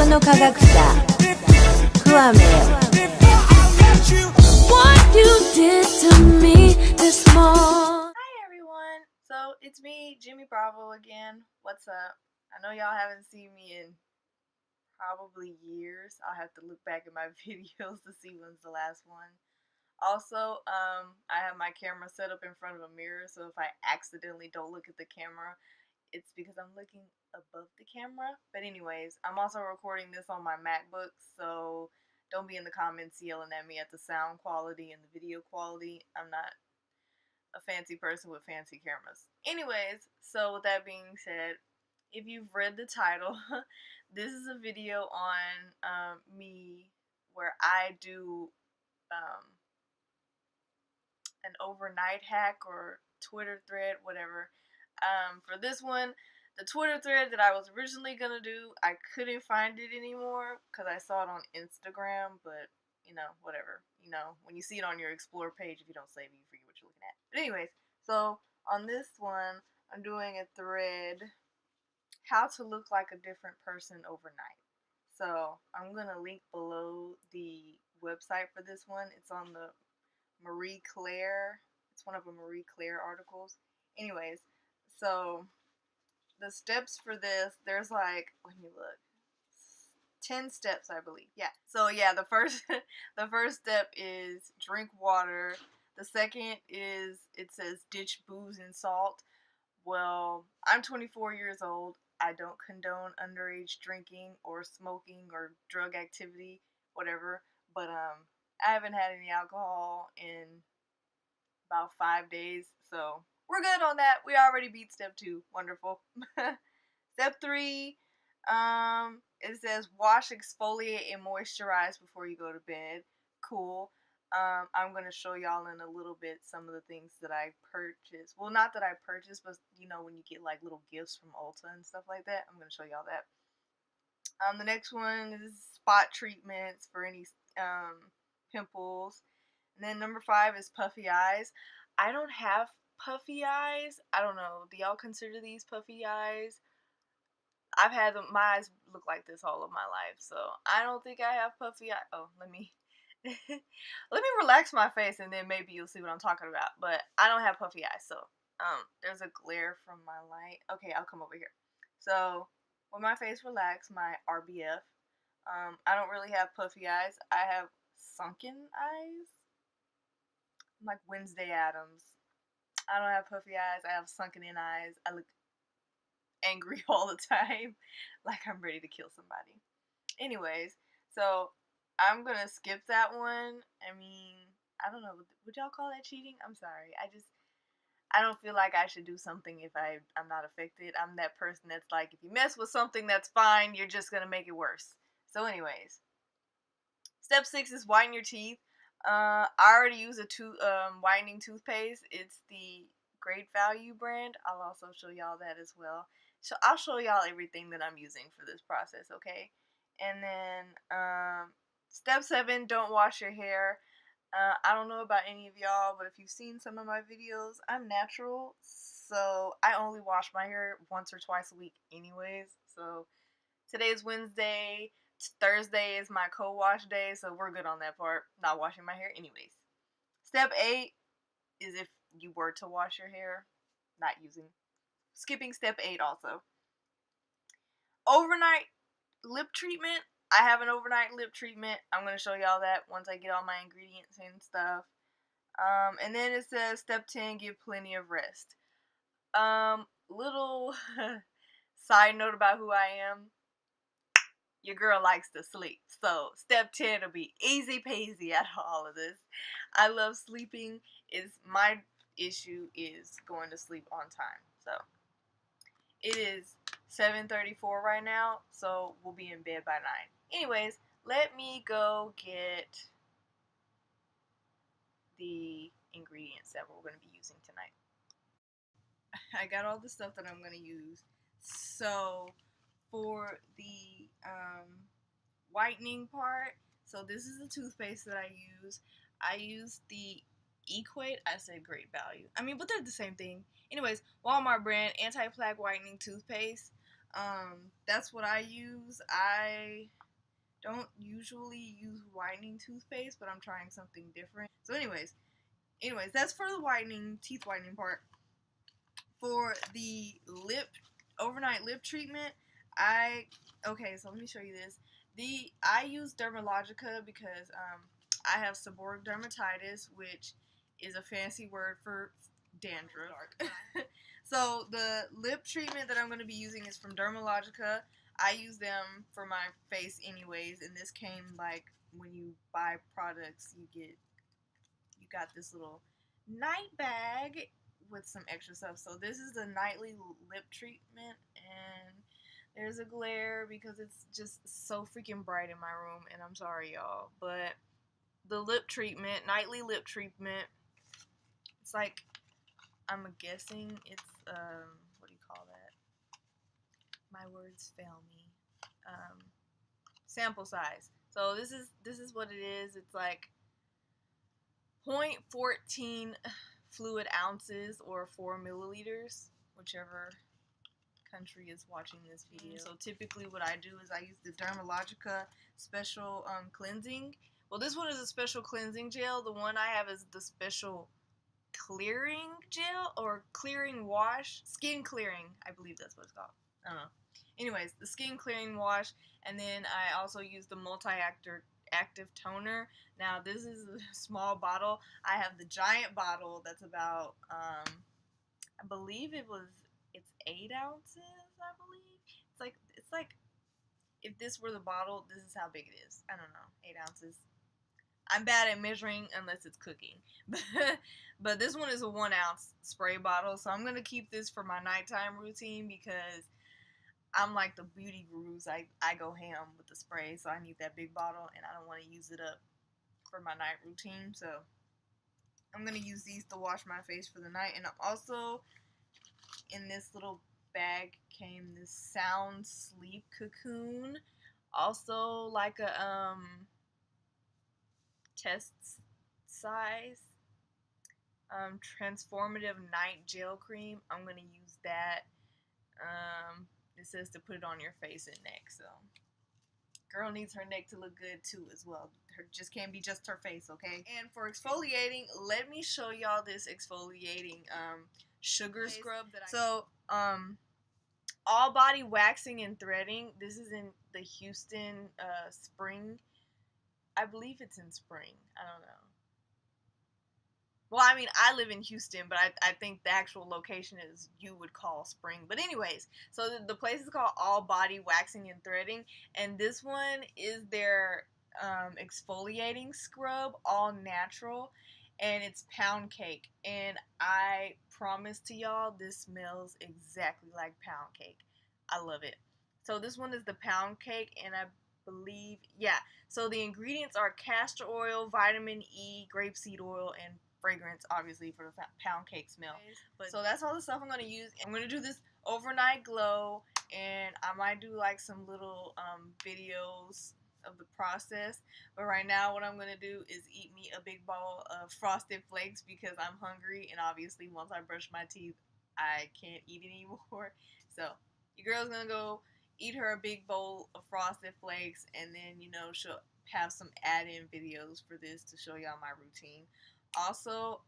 音の科学者クワメよ What you did to me this morning. Hi everyone, so it's me, Jimmy Bravo again. What's up? I know y'all haven't seen me in probably years. I'll have to look back at my videos to see when's the last one. Also, I have my camera set up in front of a mirror, so if I accidentally don't look at the camera, it's because I'm looking above the camera. But anyways, I'm also recording this on my MacBook, so don't be in the comments yelling at me at the sound quality and the video quality. I'm not a fancy person with fancy cameras. Anyways, so with that being said, if you've read the title, this is a video on me where I do an overnight hack or Twitter thread, whatever. For this one, the Twitter thread that I was originally gonna do, I couldn't find it anymore because I saw it on Instagram, but you know, whatever. You know, when you see it on your Explore page, if you don't save it, you forget what you're looking at. But anyways, so on this one, I'm doing a thread, how to look like a different person overnight. So I'm gonna link below the website for this one. It's on the Marie Claire. It's one of the Marie Claire articles. Anyways, so the steps for this, there's like, let me look, 10 steps, I believe. Yeah. So yeah, the first the first step is drink water. The second is, it says ditch booze and salt. Well, I'm 24 years old. I don't condone underage drinking or smoking or drug activity, whatever. But I haven't had any alcohol in about 5 days, so we're good on that. We already beat step 2. Wonderful. Step 3, it says wash, exfoliate, and moisturize before you go to bed. Cool. I'm going to show y'all in a little bit some of the things that I purchased. Well, not that I purchased, but you know, when you get like little gifts from Ulta and stuff like that, I'm going to show y'all that. The next one is spot treatments for any pimples. And then number 5 is puffy eyes. I don't have puffy eyes. I don't know. Do y'all consider these puffy eyes? I've had them, my eyes look like this all of my life, so I don't think I have puffy eyes. Oh, let me relax my face and then maybe you'll see what I'm talking about. But I don't have puffy eyes, so there's a glare from my light. Okay, I'll come over here. So with my face relaxed, my RBF, I don't really have puffy eyes. I have sunken eyes. I'm like Wednesday Addams. I don't have puffy eyes. I have sunken in eyes. I look angry all the time, like I'm ready to kill somebody. Anyways, so I'm gonna skip that one. I mean, I don't know, would y'all call that cheating? I'm sorry. I don't feel like I should do something if I'm not affected. I'm that person that's like, if you mess with something that's fine, you're just gonna make it worse. So anyways, step 6 is whiten your teeth. I already use a whitening toothpaste. It's the Great Value brand. I'll also show y'all that as well. So I'll show y'all everything that I'm using for this process, okay? And then step 7, don't wash your hair. I don't know about any of y'all, but if you've seen some of my videos, I'm natural, so I only wash my hair once or twice a week anyways. So today is Wednesday. Thursday is my co-wash day, so we're good on that part. Not washing my hair anyways. Step 8 is if you were to wash your hair, not using. Skipping step 8 also. Overnight lip treatment. I have an overnight lip treatment. I'm going to show y'all that once I get all my ingredients and stuff. And then it says step 10, give plenty of rest. Little side note about who I am. Your girl likes to sleep. So step 10 will be easy peasy out of all of this. I love sleeping. My issue is going to sleep on time. So it is 7:34 right now, so we'll be in bed by 9. Anyways, let me go get the ingredients that we're going to be using tonight. I got all the stuff that I'm going to use. So for the whitening part, so this is the toothpaste that I use. I use the Equate. I said Great Value. I mean, but they're the same thing. Anyways, Walmart brand anti-plaque whitening toothpaste. That's what I use. I don't usually use whitening toothpaste, but I'm trying something different. So anyways, that's for the whitening, teeth whitening part. For the overnight lip treatment, okay, so let me show you this. I use Dermalogica because I have seborrheic dermatitis, which is a fancy word for dandruff. So the lip treatment that I'm going to be using is from Dermalogica. I use them for my face anyways, and this came like when you buy products, you got this little night bag with some extra stuff. So this is the nightly lip treatment, and there's a glare because it's just so freaking bright in my room, and I'm sorry y'all, but the lip treatment, nightly lip treatment, it's like, I'm guessing it's what do you call that? My words fail me. Sample size. So this is what it is. It's like 0.14 fluid ounces or 4 milliliters, whichever country is watching this video. So typically what I do is I use the Dermalogica special cleansing. Well, this one is a special cleansing gel. The one I have is the special clearing gel or clearing wash. Skin clearing, I believe that's what it's called. I don't know. Anyways, the skin clearing wash, and then I also use the multi-active toner. Now this is a small bottle. I have the giant bottle that's about I believe it's 8 ounces, I believe. It's like if this were the bottle, this is how big it is. I don't know, 8 ounces. I'm bad at measuring unless it's cooking. But this one is a 1 ounce spray bottle, so I'm gonna keep this for my nighttime routine because I'm like the beauty gurus. I go ham with the spray, so I need that big bottle, and I don't want to use it up for my night routine. So I'm gonna use these to wash my face for the night. And I'm also, in this little bag came this sound sleep cocoon, also like a test size transformative night gel cream. I'm gonna use that. It says to put it on your face and neck, so girl needs her neck to look good too as well. Her just can't be just her face, okay? And for exfoliating, let me show y'all this exfoliating sugar scrub that all body waxing and threading. This is in the Houston spring. I believe it's in spring. I don't know. Well, I mean, I live in Houston, but I think the actual location is you would call spring. But anyways, so the place is called All Body Waxing and Threading, and this one is their exfoliating scrub, all natural, and it's pound cake. And I promise to y'all, this smells exactly like pound cake. I love it. So this one is the pound cake, and I believe, yeah. So the ingredients are castor oil, vitamin E, grapeseed oil, and fragrance, obviously, for the pound cake smell. But so that's all the stuff I'm going to use. I'm going to do this overnight glow, and I might do like some little videos of the process. But right now what I'm going to do is eat me a big bowl of Frosted Flakes because I'm hungry, and obviously once I brush my teeth I can't eat anymore. So your girl's going to go eat her a big bowl of Frosted Flakes, and then, you know, she'll have some add-in videos for this to show y'all my routine. Also,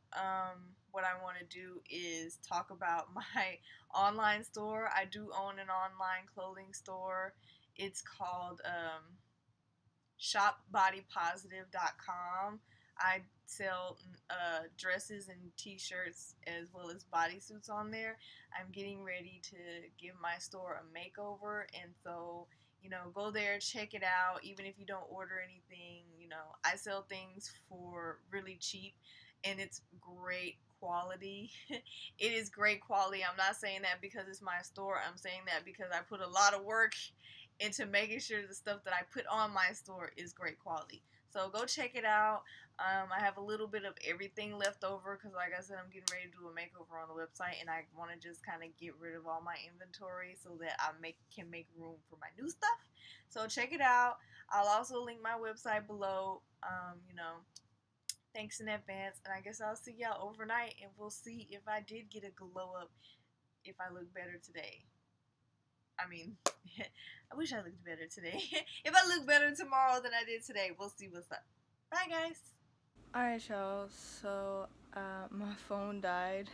what I want to do is talk about my online store. I do own an online clothing store. It's called shopbodypositive.com. I sell dresses and t-shirts as well as bodysuits on there. I'm getting ready to give my store a makeover, and so, you know, go there, check it out. Even if you don't order anything, you know, I sell things for really cheap, and it's great quality. It is great quality. I'm not saying that because it's my store. I'm saying that because I put a lot of work into making sure the stuff that I put on my store is great quality. So go check it out. I have a little bit of everything left over because, like I said, I'm getting ready to do a makeover on the website, and I want to just kind of get rid of all my inventory so that I can make room for my new stuff. So check it out. I'll also link my website below. You know, Thanks in advance, and I guess I'll see y'all overnight, and we'll see if I did get a glow up, if I look better today. I mean, I wish I looked better today. If I look better tomorrow than I did today, we'll see what's up. Bye, guys. Alright, y'all, so my phone died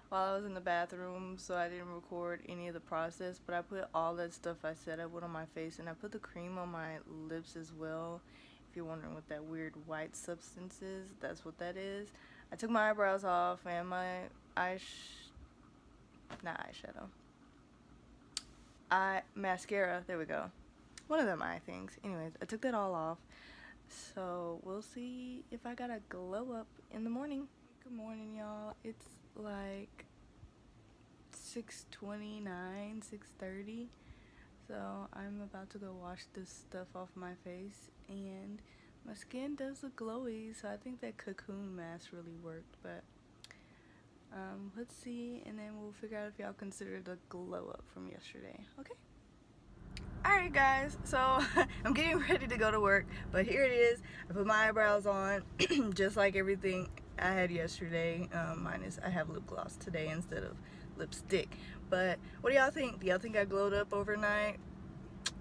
while I was in the bathroom, so I didn't record any of the process, but I put all that stuff I said I would on my face, and I put the cream on my lips as well. If you're wondering what that weird white substance is, that's what that is. I took my eyebrows off and my mascara, there we go. One of them eye things. Anyways, I took that all off. So we'll see if I got a glow up in the morning. Good morning, y'all. It's like 6:29, 6:30. So I'm about to go wash this stuff off my face, and my skin does look glowy, so I think that cocoon mask really worked. But let's see, and then we'll figure out if y'all consider the glow up from yesterday. Okay. Alright guys, so I'm getting ready to go to work, but here it is. I put my eyebrows on just like everything I had yesterday, minus I have lip gloss today instead of lipstick. But what do y'all think? Do y'all think I glowed up overnight?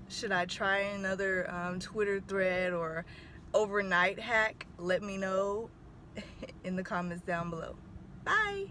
Should I try another Twitter thread or overnight hack? Let me know in the comments down below. Bye!